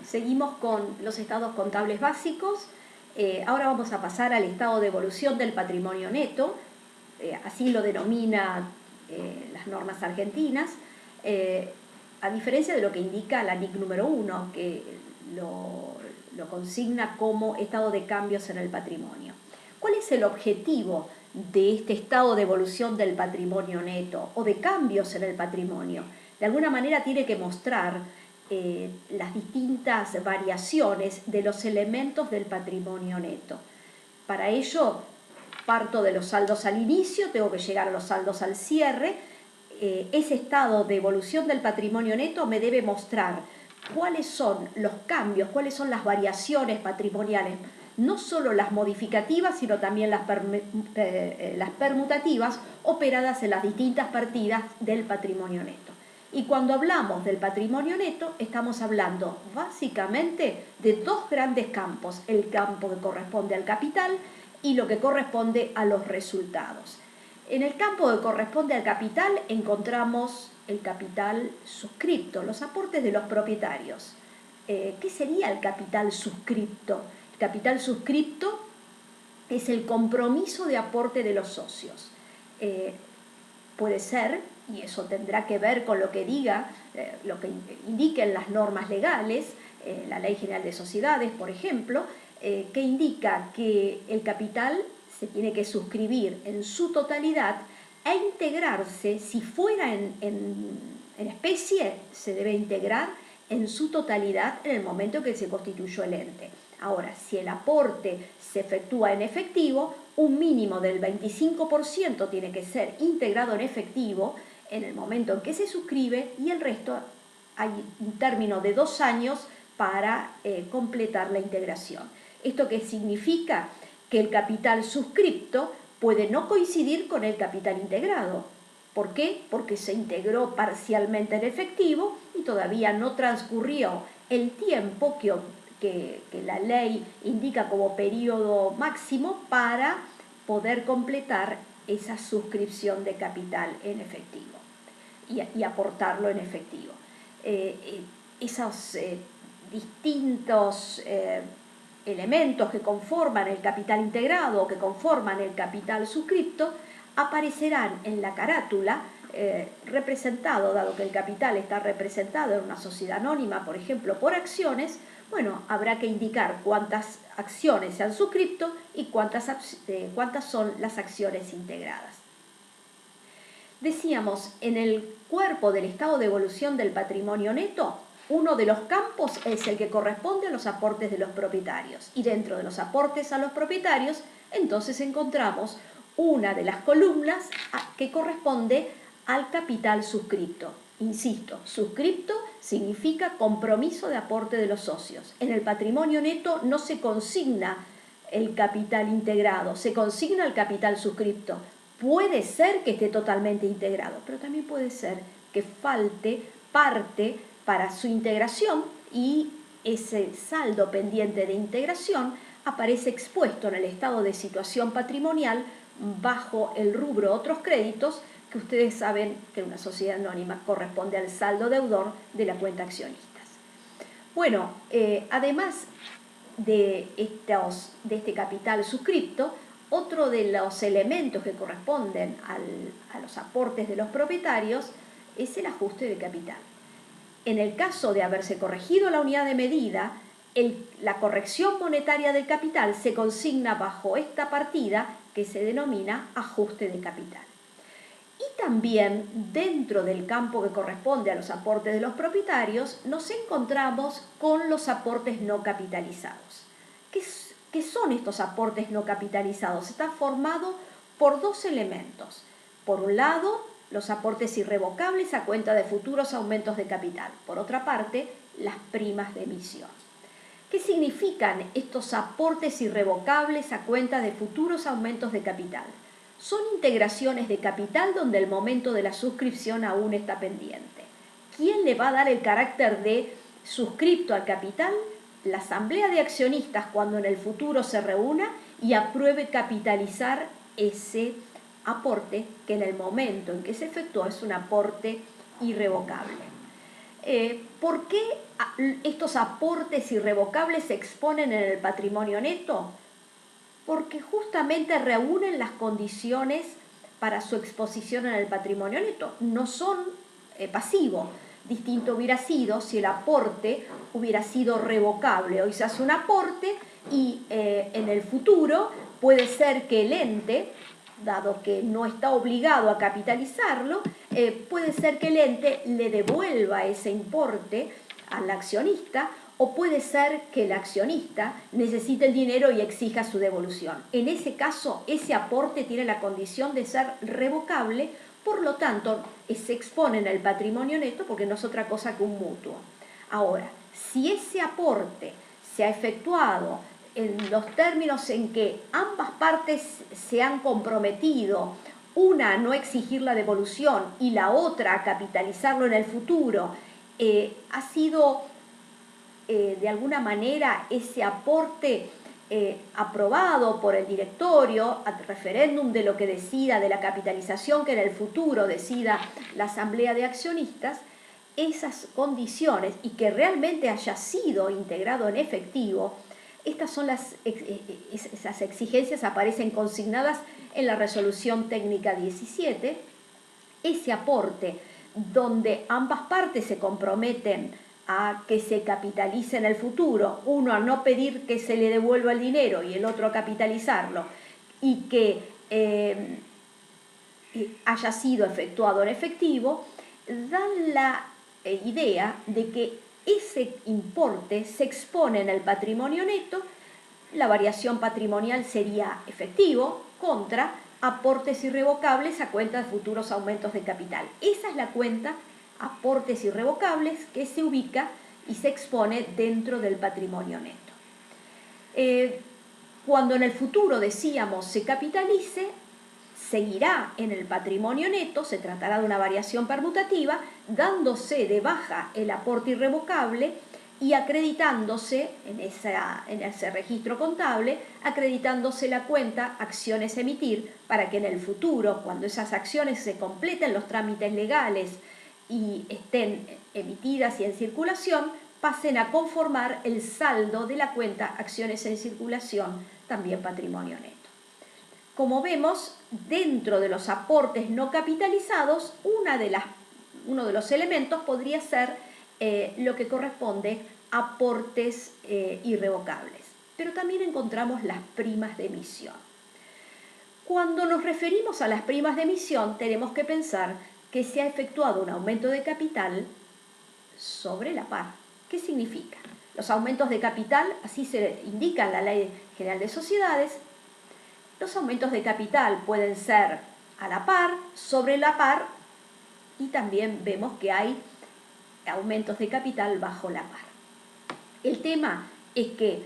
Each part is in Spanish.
Seguimos con los estados contables básicos. Ahora vamos a pasar al estado de evolución del patrimonio neto, así lo denomina las normas argentinas, a diferencia de lo que indica la NIC número 1, que lo consigna como estado de cambios en el patrimonio. ¿Cuál es el objetivo de este estado de evolución del patrimonio neto o de cambios en el patrimonio? De alguna manera tiene que mostrar las distintas variaciones de los elementos del patrimonio neto. Para ello, parto de los saldos al inicio, tengo que llegar a los saldos al cierre. Ese estado de evolución del patrimonio neto me debe mostrar cuáles son los cambios, cuáles son las variaciones patrimoniales, no solo las modificativas, sino también las permutativas operadas en las distintas partidas del patrimonio neto. Y cuando hablamos del patrimonio neto, estamos hablando básicamente de dos grandes campos: el campo que corresponde al capital y lo que corresponde a los resultados. En el campo que corresponde al capital encontramos el capital suscripto, los aportes de los propietarios. ¿Qué sería el capital suscripto? El capital suscripto es el compromiso de aporte de los socios. Puede ser, y eso tendrá que ver con lo que diga, lo que indiquen las normas legales, la Ley General de Sociedades, por ejemplo, que indica que el capital se tiene que suscribir en su totalidad e integrarse, si fuera en especie, se debe integrar en su totalidad en el momento en que se constituyó el ente. Ahora, si el aporte se efectúa en efectivo, un mínimo del 25% tiene que ser integrado en efectivo en el momento en que se suscribe, y el resto hay un término de 2 años para completar la integración. ¿Esto qué significa? Que el capital suscripto puede no coincidir con el capital integrado. ¿Por qué? Porque se integró parcialmente en efectivo y todavía no transcurrió el tiempo que la ley indica como periodo máximo para poder completar esa suscripción de capital en efectivo y aportarlo en efectivo. Esos distintos elementos que conforman el capital integrado o que conforman el capital suscripto aparecerán en la carátula representado, dado que el capital está representado en una sociedad anónima, por ejemplo, por acciones. Bueno, habrá que indicar cuántas acciones se han suscripto y cuántas son las acciones integradas. Decíamos, en el cuerpo del estado de evolución del patrimonio neto, uno de los campos es el que corresponde a los aportes de los propietarios. Y dentro de los aportes a los propietarios, entonces encontramos una de las columnas que corresponde al capital suscripto. Insisto, suscripto significa compromiso de aporte de los socios. En el patrimonio neto no se consigna el capital integrado, se consigna el capital suscripto. Puede ser que esté totalmente integrado, pero también puede ser que falte parte para su integración, y ese saldo pendiente de integración aparece expuesto en el estado de situación patrimonial bajo el rubro otros créditos, que ustedes saben que en una sociedad anónima corresponde al saldo deudor de la cuenta accionistas. Bueno, además de este capital suscripto, otro de los elementos que corresponden a los aportes de los propietarios es el ajuste de capital. En el caso de haberse corregido la unidad de medida, la corrección monetaria del capital se consigna bajo esta partida que se denomina ajuste de capital. Y también dentro del campo que corresponde a los aportes de los propietarios nos encontramos con los aportes no capitalizados. ¿Qué son estos aportes no capitalizados? Está formado por dos elementos. Por un lado, los aportes irrevocables a cuenta de futuros aumentos de capital. Por otra parte, las primas de emisión. ¿Qué significan estos aportes irrevocables a cuenta de futuros aumentos de capital? Son integraciones de capital donde el momento de la suscripción aún está pendiente. ¿Quién le va a dar el carácter de suscripto al capital? La asamblea de accionistas, cuando en el futuro se reúna y apruebe capitalizar ese aporte que en el momento en que se efectuó es un aporte irrevocable. ¿Por qué estos aportes irrevocables se exponen en el patrimonio neto? Porque justamente reúnen las condiciones para su exposición en el patrimonio neto. No son pasivos. Distinto hubiera sido si el aporte hubiera sido revocable. Hoy se hace un aporte y en el futuro puede ser que el ente, dado que no está obligado a capitalizarlo, puede ser que el ente le devuelva ese importe al accionista, o puede ser que el accionista necesite el dinero y exija su devolución. En ese caso, ese aporte tiene la condición de ser revocable, por lo tanto, se expone en el patrimonio neto porque no es otra cosa que un mutuo. Ahora, si ese aporte se ha efectuado en los términos en que ambas partes se han comprometido, una a no exigir la devolución y la otra a capitalizarlo en el futuro, ha sido de alguna manera ese aporte aprobado por el directorio a referéndum de lo que decida, de la capitalización que en el futuro decida la asamblea de accionistas, esas condiciones y que realmente haya sido integrado en efectivo, estas son esas exigencias aparecen consignadas en la resolución técnica 17, ese aporte donde ambas partes se comprometen a que se capitalice en el futuro, uno a no pedir que se le devuelva el dinero y el otro a capitalizarlo, y que haya sido efectuado en efectivo, dan la idea de que ese importe se expone en el patrimonio neto, la variación patrimonial sería efectivo contra aportes irrevocables a cuenta de futuros aumentos de capital. Esa es la cuenta aportes irrevocables que se ubica y se expone dentro del patrimonio neto. Cuando en el futuro decíamos se capitalice, seguirá en el patrimonio neto, se tratará de una variación permutativa, dándose de baja el aporte irrevocable y acreditándose en ese registro contable, acreditándose la cuenta acciones emitir, para que en el futuro, cuando esas acciones se completen los trámites legales y estén emitidas y en circulación, pasen a conformar el saldo de la cuenta acciones en circulación, también patrimonio neto. Como vemos, dentro de los aportes no capitalizados, uno de los elementos podría ser lo que corresponde a aportes irrevocables. Pero también encontramos las primas de emisión. Cuando nos referimos a las primas de emisión, tenemos que pensar que se ha efectuado un aumento de capital sobre la par. ¿Qué significa? Los aumentos de capital, así se indica en la Ley General de Sociedades, los aumentos de capital pueden ser a la par, sobre la par, y también vemos que hay aumentos de capital bajo la par. El tema es que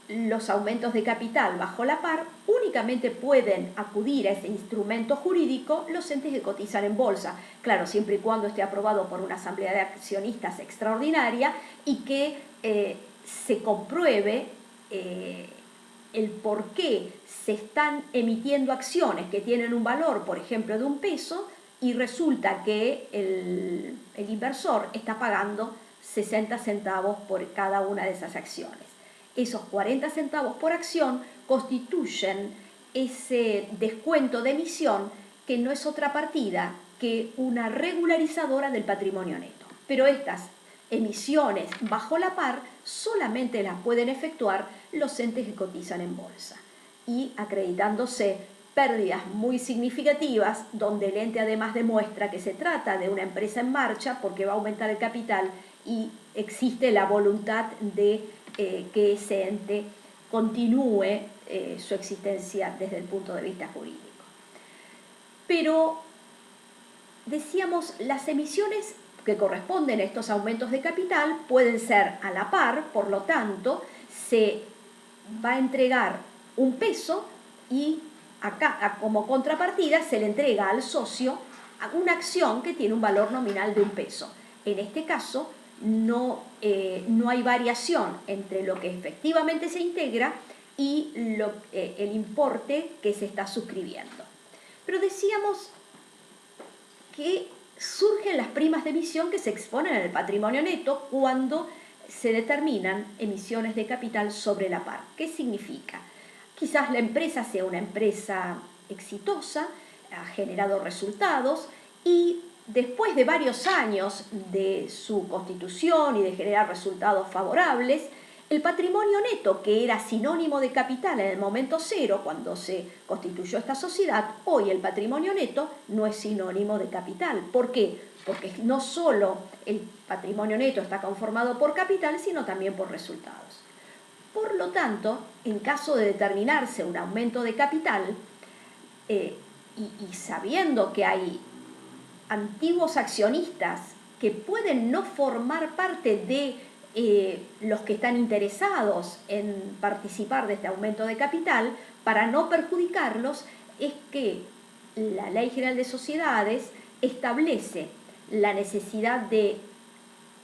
los aumentos de capital bajo la par únicamente pueden acudir a ese instrumento jurídico los entes que cotizan en bolsa, claro, siempre y cuando esté aprobado por una asamblea de accionistas extraordinaria y que se compruebe el por qué se están emitiendo acciones que tienen un valor, por ejemplo, de $1, y resulta que el inversor está pagando 60 centavos por cada una de esas acciones. Esos 40 centavos por acción constituyen ese descuento de emisión que no es otra partida que una regularizadora del patrimonio neto. Pero estas emisiones bajo la par solamente las pueden efectuar los entes que cotizan en bolsa y acreditándose pérdidas muy significativas, donde el ente además demuestra que se trata de una empresa en marcha porque va a aumentar el capital y existe la voluntad de que ese ente continúe su existencia desde el punto de vista jurídico. Pero decíamos, las emisiones que corresponden a estos aumentos de capital pueden ser a la par, por lo tanto, se va a entregar $1 y acá, como contrapartida, se le entrega al socio una acción que tiene un valor nominal de $1. En este caso, no hay variación entre lo que efectivamente se integra y el importe que se está suscribiendo. Pero decíamos que surgen las primas de emisión que se exponen en el patrimonio neto cuando se determinan emisiones de capital sobre la par. ¿Qué significa? Quizás la empresa sea una empresa exitosa, ha generado resultados y después de varios años de su constitución y de generar resultados favorables, el patrimonio neto, que era sinónimo de capital en el momento cero, cuando se constituyó esta sociedad, hoy el patrimonio neto no es sinónimo de capital. ¿Por qué? Porque no solo el patrimonio neto está conformado por capital, sino también por resultados. Por lo tanto, en caso de determinarse un aumento de capital, y sabiendo que hay antiguos accionistas que pueden no formar parte de los que están interesados en participar de este aumento de capital, para no perjudicarlos, es que la Ley General de Sociedades establece la necesidad de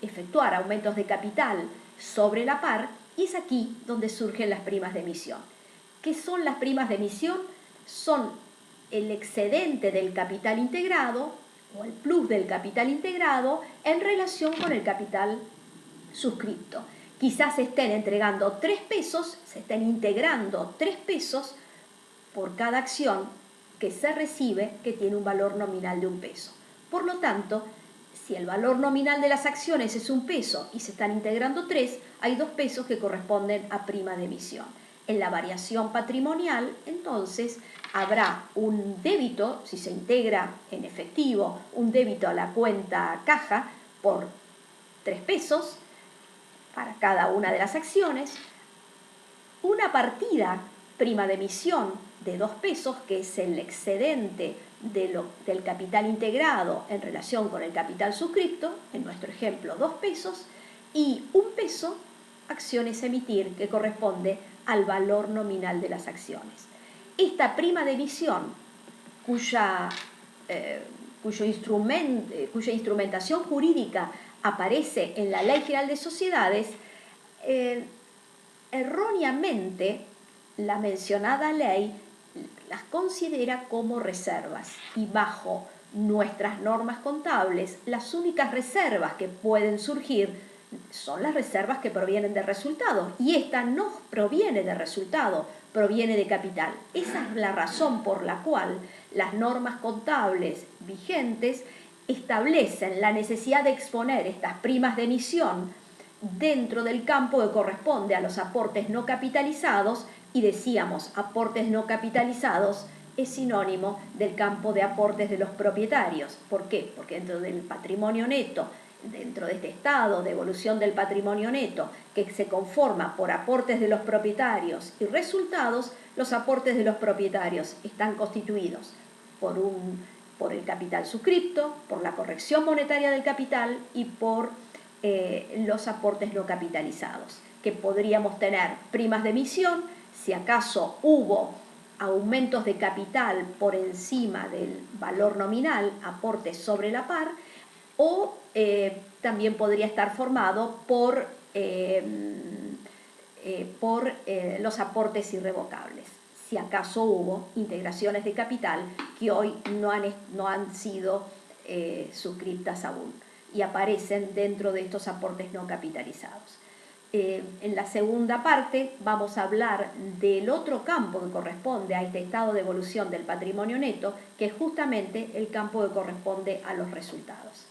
efectuar aumentos de capital sobre la par, y es aquí donde surgen las primas de emisión. ¿Qué son las primas de emisión? Son el excedente del capital integrado o el plus del capital integrado en relación con el capital suscripto. Quizás se estén entregando 3 pesos, se estén integrando 3 pesos por cada acción que se recibe que tiene un valor nominal de 1 peso. Por lo tanto, si el valor nominal de las acciones es 1 peso y se están integrando 3, hay 2 pesos que corresponden a prima de emisión. En la variación patrimonial, entonces, habrá un débito, si se integra en efectivo, un débito a la cuenta caja por 3 pesos para cada una de las acciones, una partida prima de emisión de 2 pesos, que es el excedente del capital integrado en relación con el capital suscripto, en nuestro ejemplo 2 pesos, y 1 peso acciones a emitir, que corresponde al valor nominal de las acciones. Esta prima de emisión, cuya instrumentación jurídica aparece en la Ley General de Sociedades, erróneamente la mencionada ley las considera como reservas, y bajo nuestras normas contables las únicas reservas que pueden surgir son las reservas que provienen de resultados, y esta no proviene de resultado, proviene de capital. Esa es la razón por la cual las normas contables vigentes establecen la necesidad de exponer estas primas de emisión dentro del campo que corresponde a los aportes no capitalizados, y decíamos, aportes no capitalizados es sinónimo del campo de aportes de los propietarios. ¿Por qué? Porque dentro del patrimonio neto, dentro de este estado de evolución del patrimonio neto, que se conforma por aportes de los propietarios y resultados, los aportes de los propietarios están constituidos por el capital suscripto, por la corrección monetaria del capital y por los aportes no capitalizados, que podríamos tener primas de emisión si acaso hubo aumentos de capital por encima del valor nominal, aportes sobre la par, o también podría estar formado por los aportes irrevocables, si acaso hubo integraciones de capital que hoy no han sido suscriptas aún y aparecen dentro de estos aportes no capitalizados. En la segunda parte vamos a hablar del otro campo que corresponde a este estado de evolución del patrimonio neto, que es justamente el campo que corresponde a los resultados.